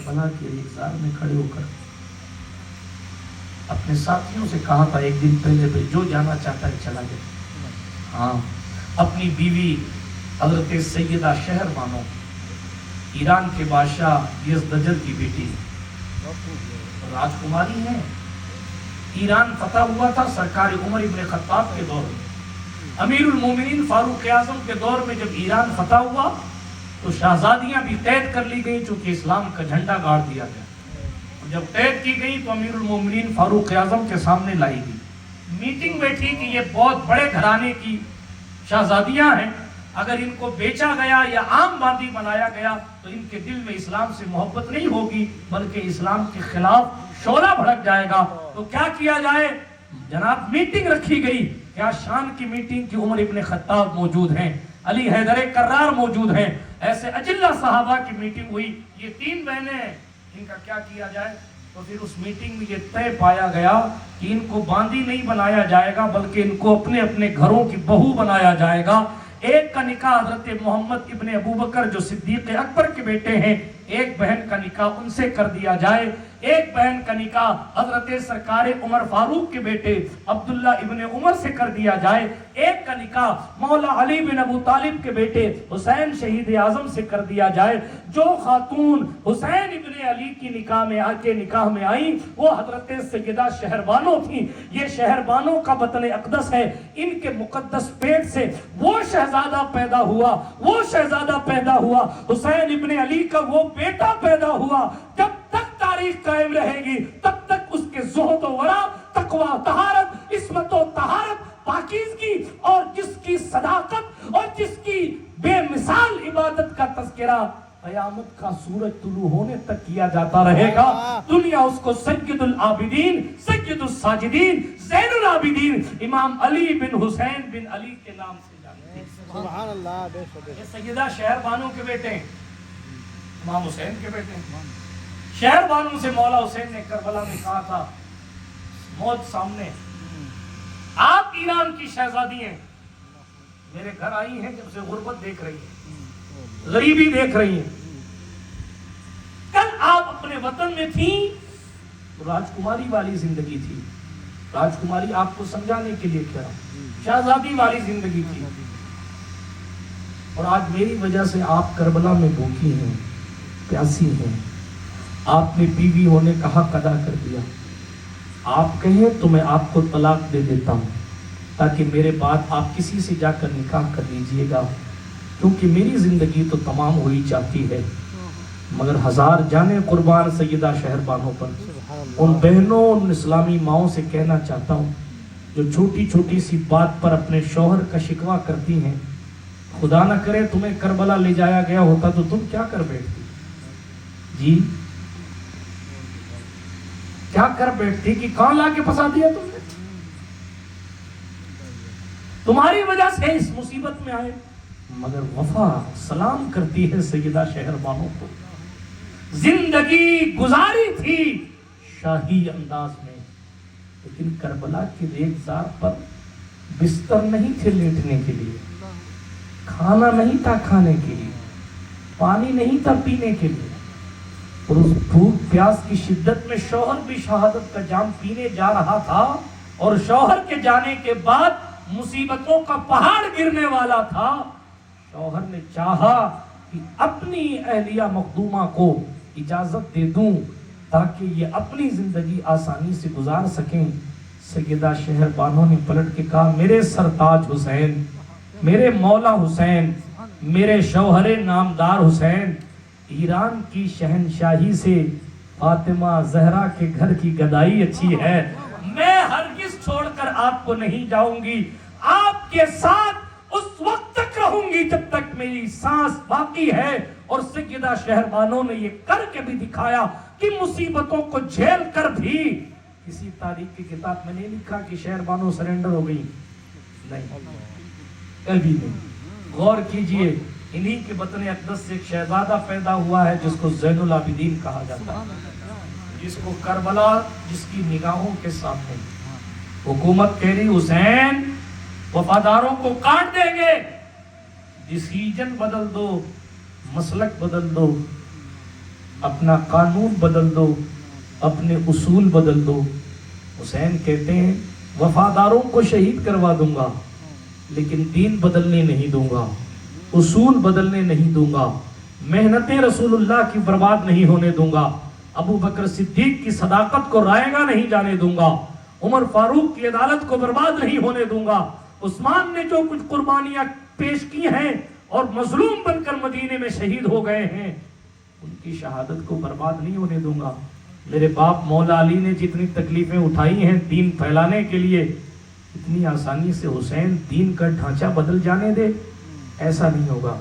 کربلا کے ریگزار میں کھڑے ہو کر اپنے ساتھیوں سے کہا تھا ایک دن پہلے جو جانا چاہتا ہے چلا جائے. ہاں اپنی بیوی حضرت سیدہ شہر بانو ایران کے بادشاہ یزدجر کی بیٹی راجکماری ہیں. ایران فتح ہوا تھا سرکار عمر ابن خطاب کے دور میں. امیر المومنین فاروق اعظم کے دور میں جب ایران فتح ہوا تو شہزادیاں بھی قید کر لی گئی چونکہ اسلام کا جھنڈا گاڑ دیا گیا. جب قید کی گئی تو امیر المومنین فاروق اعظم کے سامنے لائی گئی. میٹنگ بیٹھی کہ یہ بہت بڑے گھرانے کی شہزادیاں ہیں, اگر ان کو بیچا گیا یا عام باندی بنایا گیا تو ان کے دل میں اسلام سے محبت نہیں ہوگی بلکہ اسلام کے خلاف شعلہ بھڑک جائے گا. تو کیا کیا جائے جناب؟ میٹنگ رکھی گئی. کیا شان کی میٹنگ کہ عمر ابن خطاب موجود ہیں, علی حیدر کرار موجود ہیں, ایسے اجلہ صحابہ کی میٹنگ ہوئی. یہ 3 بہنیں ہیں, ان کا کیا کیا جائے؟ تو پھر اس میٹنگ میں یہ طے پایا گیا کہ ان کو باندی نہیں بنایا جائے گا بلکہ ان کو اپنے اپنے گھروں کی بہو بنایا جائے گا. ایک کا نکاح حضرت محمد ابن ابوبکر جو صدیق اکبر کے بیٹے ہیں, ایک بہن کا نکاح ان سے کر دیا جائے. ایک بہن کا نکاح حضرت سرکار عمر فاروق کے بیٹے عبداللہ ابن عمر سے کر دیا جائے. ایک کا نکاح مولا علی بن ابو طالب کے بیٹے حسین شہید اعظم سے کر دیا جائے. جو خاتون حسین ابن علی کی نکاح میں آئیں وہ حضرت سیدہ شہربانو تھیں. یہ شہربانو کا بطن اقدس ہے. ان کے مقدس پیٹ سے وہ شہزادہ پیدا ہوا, حسین ابن علی کا وہ بیٹا پیدا ہوا. جب تک تاریخ قائم رہے گی تب تک اس کے زہد و ورع, تقوی, طہارت, عصمت و طہارت, پاکیزگی اور جس کی صداقت اور جس کی بے مثال عبادت کا تذکرہ قیامت کا سورج طلوع ہونے تک کیا جاتا رہے گا. دنیا اس کو سید العابدین, سید الساجدین, زین العابدین امام علی بن حسین بن علی کے نام سے جانتی ہے. سبحان اللہ. یہ سیدہ شہر بانو کے بیٹے ہیں, امام حسین کے بیٹے ہیں. شہر بانو سے مولا حسین نے کربلا میں کہا تھا موت سامنے, آپ ایران کی شہزادی ہیں, میرے گھر آئی ہیں جب سے غربت دیکھ رہی ہیں, غریبی دیکھ رہی ہیں. کل آپ اپنے وطن میں تھیں تو راجکماری والی زندگی تھی. راجکماری آپ کو سمجھانے کے لیے کہہ رہا ہوں, شہزادی والی زندگی تھی. اور آج میری وجہ سے آپ کربلا میں بھوکی ہیں, پیاسی ہیں. آپ نے بیوی ہونے کا حق ادا کر دیا. آپ کہیں تو میں آپ کو طلاق دے دیتا ہوں تاکہ میرے بعد آپ کسی سے جا کر نکاح کر لیجئے گا, کیونکہ میری زندگی تو تمام ہوئی چاہتی ہے. مگر 1000 جانیں قربان سیدہ شہر بانو پر. ان بہنوں, ان اسلامی ماؤں سے کہنا چاہتا ہوں جو چھوٹی چھوٹی سی بات پر اپنے شوہر کا شکوہ کرتی ہیں, خدا نہ کرے تمہیں کربلا لے جایا گیا ہوتا تو تم کیا کر بیٹھتی؟ جی کیا کر بیٹھتی کہ کہاں لا کے پھنسا دیا تم نے؟ تمہاری وجہ سے اس مصیبت میں آئے. مگر وفا سلام کرتی ہے سیدہ شہر بانو کو. زندگی گزاری تھی شاہی انداز میں, لیکن کربلا کے ریگزار پر بستر نہیں تھے لیٹنے کے لیے, کھانا نہیں تھا کھانے کے لیے, پانی نہیں تھا پینے کے لیے. اور اس بھوک پیاس کی شدت میں شوہر بھی شہادت کا جام پینے جا رہا تھا, اور شوہر کے جانے کے بعد مصیبتوں کا پہاڑ گرنے والا تھا. شوہر نے چاہا کہ اپنی اہلیہ مخدومہ کو اجازت دے دوں تاکہ یہ اپنی زندگی آسانی سے گزار سکیں. سیدہ شہر بانو نے پلٹ کے کہا, میرے سرتاج حسین, میرے مولا حسین, میرے شوہر نامدار حسین, ایران کی شہنشاہی سے فاطمہ زہرا کے گھر کی گدائی اچھی ہے. میں ہرگز چھوڑ کر آپ کو نہیں جاؤں گی, آپ کے ساتھ اس وقت تک رہوں گی جب تک میری سانس باقی ہے. اور سیدہ شہر بانو نے یہ کر کے بھی دکھایا کہ مصیبتوں کو جھیل کر بھی. کسی تاریخ کی کتاب میں نہیں لکھا کہ شہر بانو سرنڈر ہو گئی, نہیں, کبھی نہیں. غور کیجئے, انہی کے بطن اقدس سے ایک شہزادہ پیدا ہوا ہے جس کو زین العابدین کہا جاتا ہے, جس کو کربلا جس کی نگاہوں کے سامنے حکومت کہہ رہی حسین وفاداروں کو کاٹ دیں گے, ڈسیجن بدل دو, مسلک بدل دو. اپنا قانون بدل دو، اپنے اصول بدل دو۔ حسین کہتے ہیں وفاداروں کو شہید کروا دوں گا لیکن دین بدلنے نہیں دوں گا، اصول بدلنے نہیں دوں گا، محنتیں رسول اللہ کی برباد نہیں ہونے دوں گا، ابو بکر صدیق کی صداقت کو رائے گا نہیں جانے دوں گا، عمر فاروق کی عدالت کو برباد نہیں ہونے دوں گا، عثمان نے جو کچھ قربانیاں پیش کی ہیں اور مظلوم بن کر مدینے میں شہید ہو گئے ہیں ان کی شہادت کو برباد نہیں ہونے دوں گا۔ میرے باپ مولا علی نے جتنی تکلیفیں اٹھائی ہیں دین پھیلانے کے لیے، اتنی آسانی سے حسین دین کا ڈھانچہ بدل جانے دے، ایسا نہیں ہوگا۔